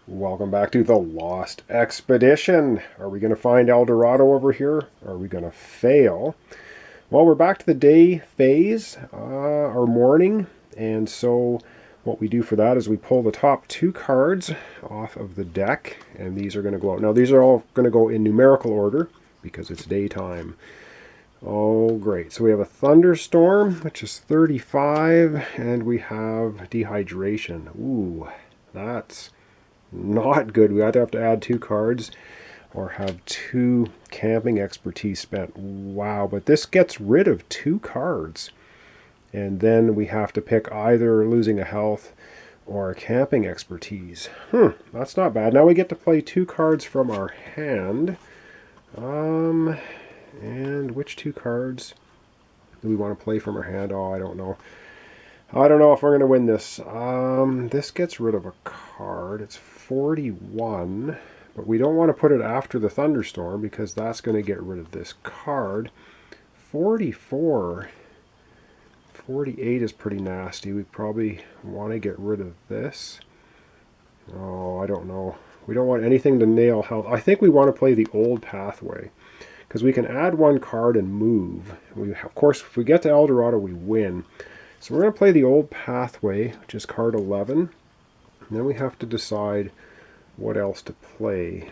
Welcome back to the Lost Expedition. Are we going to find El Dorado over here? Are we going to fail? Well, we're back to the day phase, or morning. And so what we do for that is we pull the top two cards off of the deck. And these are going to go out. Now, these are all going to go in numerical order because it's daytime. Oh, great. So we have a thunderstorm, which is 35. And we have dehydration. Ooh, that's not good. We either have to add two cards or have two camping expertise spent. Wow, but this gets rid of two cards. And then we have to pick either losing a health or a camping expertise. That's not bad. Now we get to play two cards from our hand. And which two cards do we want to play from our hand? Oh, I don't know. I don't know if we're going to win this. This gets rid of a card. It's 41, but we don't want to put it after the thunderstorm because that's going to get rid of this card. 44. 48 is pretty nasty. We probably want to get rid of this. Oh, I don't know. We don't want anything to nail health. I think we want to play the old pathway because we can add one card and move. Of course, if we get to El Dorado, we win. So we're going to play the old pathway, which is card 11. And then we have to decide what else to play.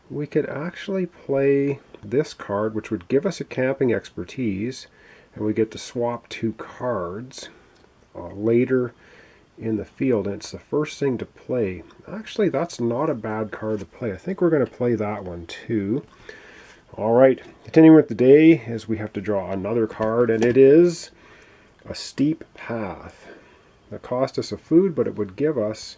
We could actually play this card, which would give us a camping expertise. And we get to swap two cards later in the field. And it's the first thing to play. Actually, that's not a bad card to play. I think we're going to play that one too. All right, continuing with the day is we have to draw another card, and it is a steep path. That cost us a food, but it would give us,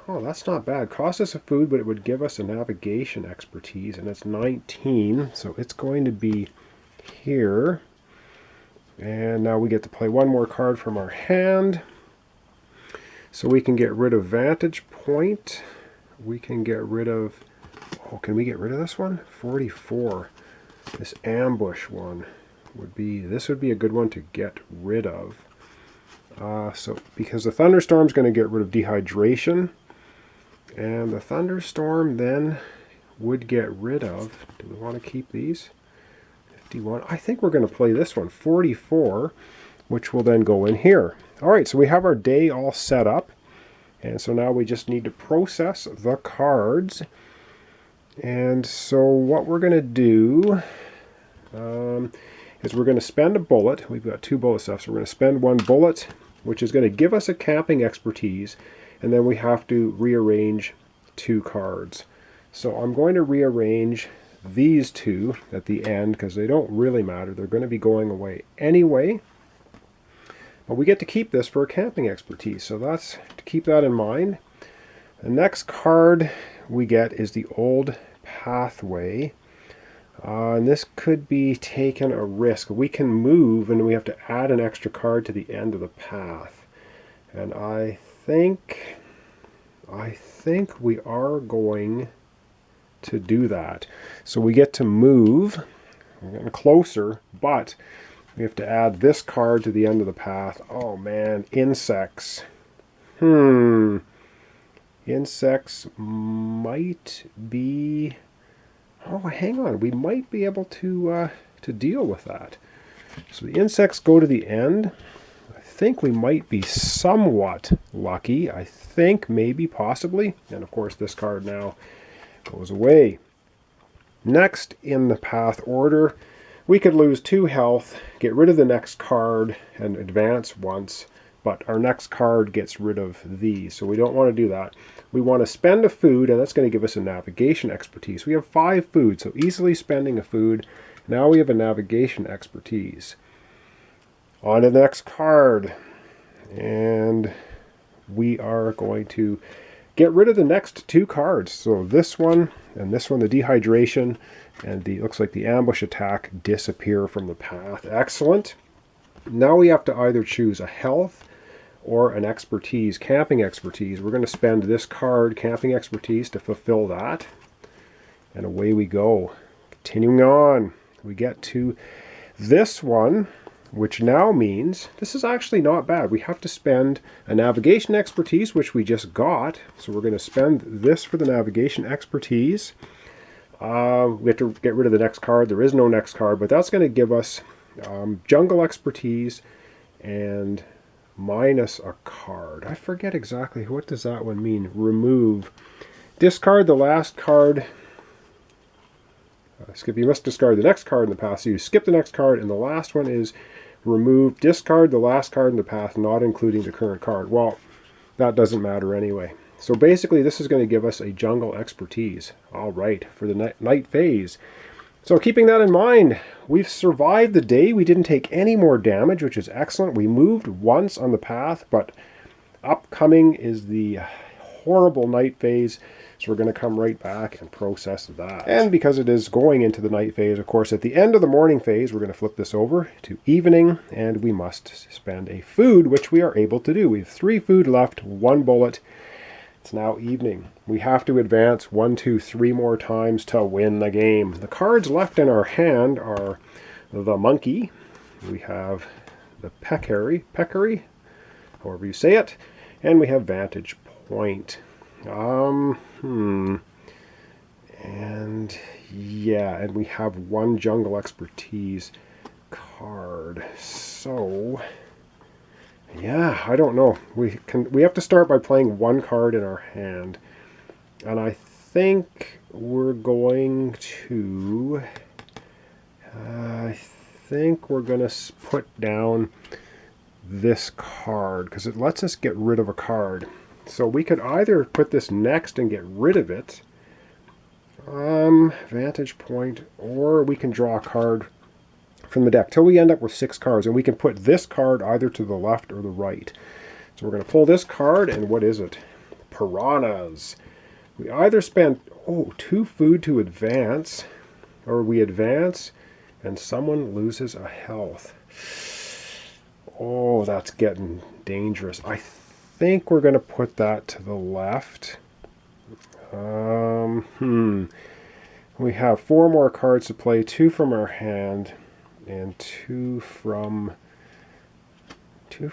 oh, that's not bad. Cost us a food, but it would give us a navigation expertise, and it's 19, so it's going to be here. And now we get to play one more card from our hand. So we can get rid of Vantage Point. We can get rid of, oh, can we get rid of this one? 44. This ambush one would be, this would be a good one to get rid of. So because the thunderstorm is going to get rid of dehydration, and the thunderstorm then would get rid of, do we want to keep these? 51. I think we're going to play this one, 44, which will then go in here. All right, so we have our day all set up, and so now we just need to process the cards. And so what we're going to do is we're going to spend a bullet. We've got two bullets left, so we're going to spend one bullet, which is going to give us a camping expertise, and then we have to rearrange two cards. So I'm going to rearrange these two at the end because they don't really matter. They're going to be going away anyway. But we get to keep this for a camping expertise, so that's to keep that in mind. The next card we get is the old pathway. And this could be taking a risk. We can move and we have to add an extra card to the end of the path. And I think we are going to do that. So we get to move. We're getting closer, but we have to add this card to the end of the path. Oh man, insects. Insects might be, oh, hang on, we might be able to deal with that. So the insects go to the end. I think we might be somewhat lucky. I think, maybe, possibly. And of course this card now goes away. Next in the path order, we could lose 2 health, get rid of the next card, and advance once. But our next card gets rid of these, so we don't want to do that. We want to spend a food, and that's going to give us a navigation expertise. We have 5 food, so easily spending a food. Now we have a navigation expertise. On to the next card. And we are going to get rid of the next 2 cards. So this one and this one, the dehydration and the, looks like the ambush attack, disappear from the path. Excellent. Now we have to either choose a health or an expertise, camping expertise. We're going to spend this card, camping expertise, to fulfill that. And away we go. Continuing on, we get to this one, which now means this is actually not bad. We have to spend a navigation expertise, which we just got. So we're going to spend this for the navigation expertise. We have to get rid of the next card. There is no next card, but that's going to give us jungle expertise and minus a card. I forget exactly, what does that one mean? Remove. Discard the last card. Skip. You must discard the next card in the path. So you skip the next card, and the last one is remove. Discard the last card in the path, not including the current card. Well, that doesn't matter anyway. So basically, this is going to give us a jungle expertise. All right, for the night phase. So keeping that in mind, we've survived the day. We didn't take any more damage, which is excellent. We moved once on the path, but upcoming is the horrible night phase. So we're going to come right back and process that. And because it is going into the night phase, of course, at the end of the morning phase, we're going to flip this over to evening, and we must spend a food, which we are able to do. We have 3 food left, 1 bullet. It's now evening. We have to advance 1, 2, 3 more times to win the game. The cards left in our hand are the monkey. We have the peccary, however you say it, and we have vantage point. And yeah, and we have 1 jungle expertise card. So yeah, I don't know. We have to start by playing 1 card in our hand. And I think we're going to put down this card because it lets us get rid of a card. So we could either put this next and get rid of it, vantage point, or we can draw a card from the deck till we end up with 6 cards, and we can put this card either to the left or the right. So we're going to pull this card, and what is it? Piranhas. We either spend 2 food to advance, or we advance and someone loses a health. Oh, that's getting dangerous. I think we're going to put that to the left. We have 4 more cards to play, 2 from our hand, and 2 from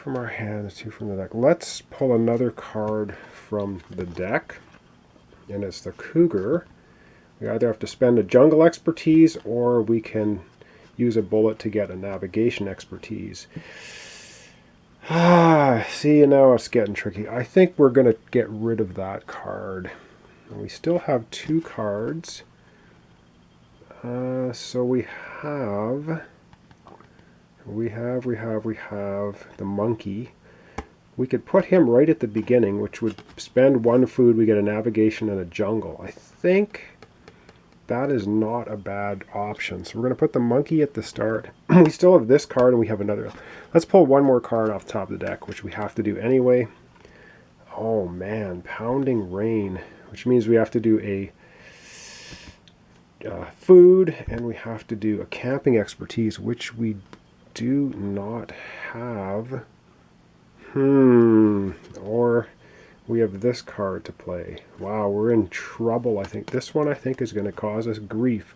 our hand, 2 from the deck. Let's pull another card from the deck, and it's the cougar. We either have to spend a jungle expertise, or we can use a bullet to get a navigation expertise. See, now it's getting tricky. I think we're going to get rid of that card. And we still have 2 cards. So we have the monkey. We could put him right at the beginning, which would spend 1 food. We get a navigation and a jungle. I think that is not a bad option. So we're going to put the monkey at the start. We still have this card, and we have another. Let's pull 1 more card off the top of the deck, which we have to do anyway. Oh man, Pounding Rain, which means we have to do a food, and we have to do a camping expertise, which we do not have. Or we have this card to play. Wow, we're in trouble. I think this one is going to cause us grief.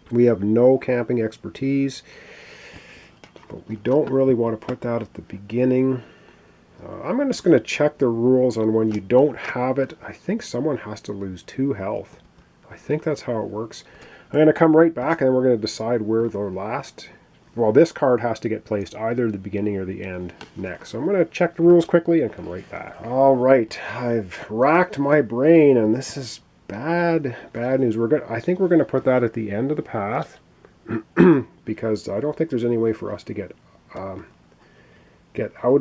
We have no camping expertise, but we don't really want to put that at the beginning. I'm just going to check the rules on when you don't have it. I think someone has to lose 2 health. I think that's how it works. I'm going to come right back, and then we're going to decide where the last... Well, this card has to get placed either the beginning or the end next. So I'm going to check the rules quickly and come right back. All right, I've racked my brain, and this is bad news. I think we're going to put that at the end of the path because I don't think there's any way for us to get out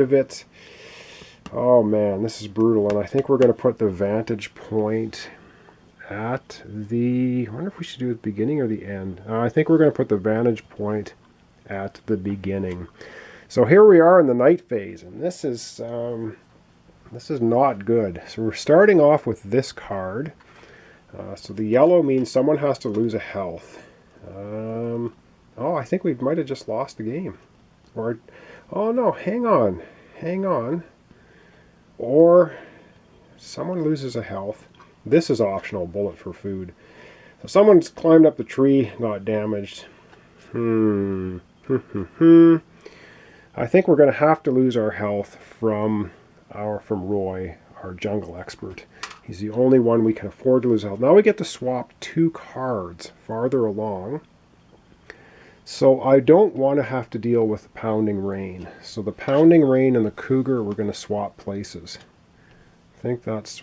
of it. Oh man, this is brutal, and I think we're going to put the vantage point at the... I wonder if we should do it at the beginning or the end. I think we're going to put the vantage point at the beginning. So here we are in the night phase, and this is not good. So we're starting off with this card. So the yellow means someone has to lose a health. I think we might have just lost the game. Or, oh no, hang on. Or someone loses a health. This is optional, bullet for food. So someone's climbed up the tree, got damaged. I think we're going to have to lose our health from Roy, our jungle expert. He's the only one we can afford to lose health. Now we get to swap 2 cards farther along. So I don't want to have to deal with the Pounding Rain. So the Pounding Rain and the Cougar, we're going to swap places. I think that's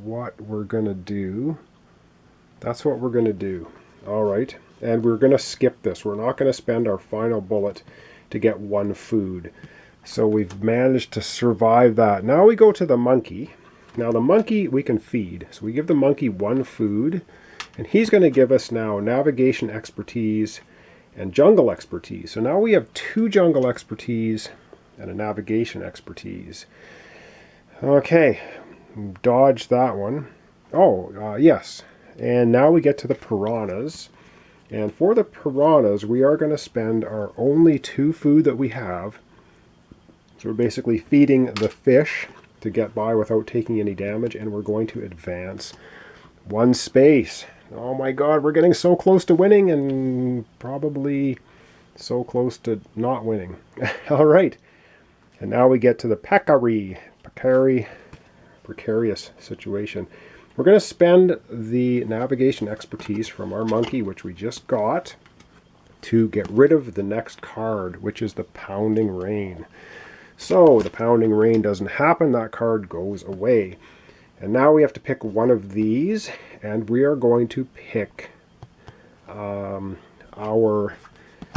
what we're going to do. That's what we're going to do. All right. And we're going to skip this. We're not going to spend our final bullet to get 1 food. So we've managed to survive that. Now we go to the monkey. Now the monkey we can feed. So we give the monkey 1 food. And he's going to give us now navigation expertise and jungle expertise. So now we have 2 jungle expertise and a navigation expertise. Okay, dodge that one. Oh, yes. And now we get to the piranhas. And for the piranhas, we are going to spend our only 2 food that we have. So we're basically feeding the fish to get by without taking any damage. And we're going to advance 1 space. Oh my god, we're getting so close to winning and probably so close to not winning. All right. And now we get to the precarious situation. We're going to spend the navigation expertise from our monkey, which we just got, to get rid of the next card, which is the Pounding Rain. So the Pounding Rain doesn't happen. That card goes away. And now we have to pick one of these, and we are going to pick our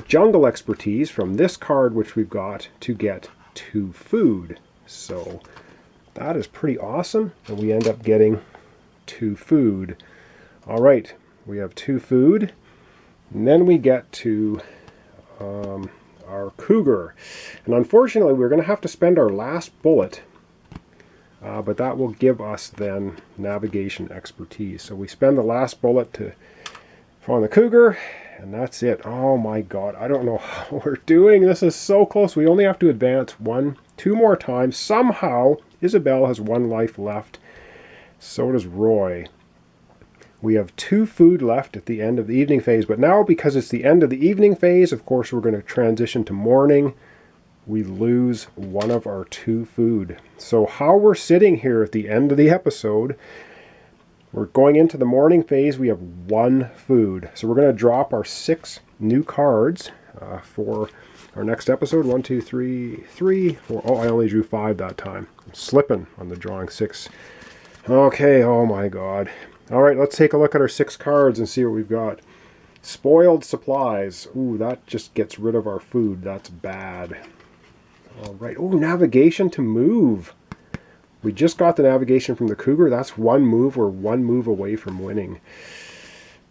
jungle expertise from this card, which we've got, to get 2 food. So that is pretty awesome, and we end up getting 2 food. All right, we have 2 food, and then we get to our cougar. And unfortunately, we're going to have to spend our last bullet. But that will give us then navigation expertise. So we spend the last bullet on the cougar, and that's it. Oh my god, I don't know how we're doing. This is so close. We only have to advance 2 more times. Somehow, Isabel has 1 life left. So does Roy. We have 2 food left at the end of the evening phase. But now, because it's the end of the evening phase, of course, we're going to transition to morning. We lose 1 of our 2 food. So how we're sitting here at the end of the episode, we're going into the morning phase. We have 1 food. So we're going to drop our 6 new cards for our next episode. 1, 2, 3, 3, 4. Oh, I only drew 5 that time. I'm slipping on the drawing 6. Okay, oh my god. All right, let's take a look at our 6 cards and see what we've got. Spoiled supplies. Ooh, that just gets rid of our food. That's bad. All right. Oh, navigation to move. We just got the navigation from the cougar. That's 1 move. We're 1 move away from winning.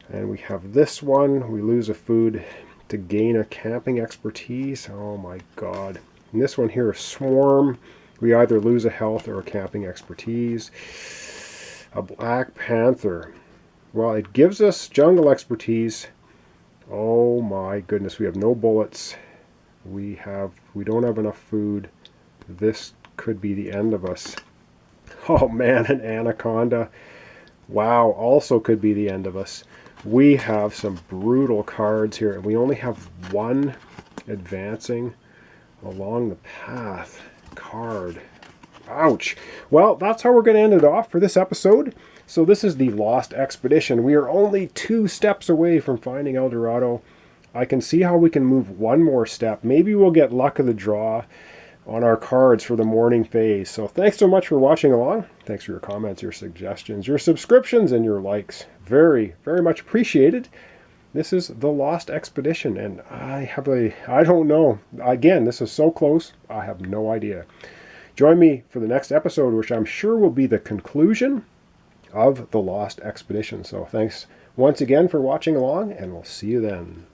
And we have this one. We lose a food to gain a camping expertise. Oh my god. And this one here, swarm. We either lose a health or a camping expertise. A black panther. Well, it gives us jungle expertise. Oh my goodness. We have no bullets. We don't have enough food. This could be the end of us. Oh man, an anaconda. Wow, also could be the end of us. We have some brutal cards here, and we only have 1 advancing along the path card. Ouch. Well, that's how we're going to end it off for this episode. So this is the Lost Expedition. We are only 2 steps away from finding El Dorado. I can see how we can move 1 more step. Maybe we'll get luck of the draw on our cards for the morning phase. So thanks so much for watching along. Thanks for your comments, your suggestions, your subscriptions, and your likes. Very, very much appreciated. This is the Lost Expedition, and I don't know. Again, this is so close, I have no idea. Join me for the next episode, which I'm sure will be the conclusion of the Lost Expedition. So thanks once again for watching along, and we'll see you then.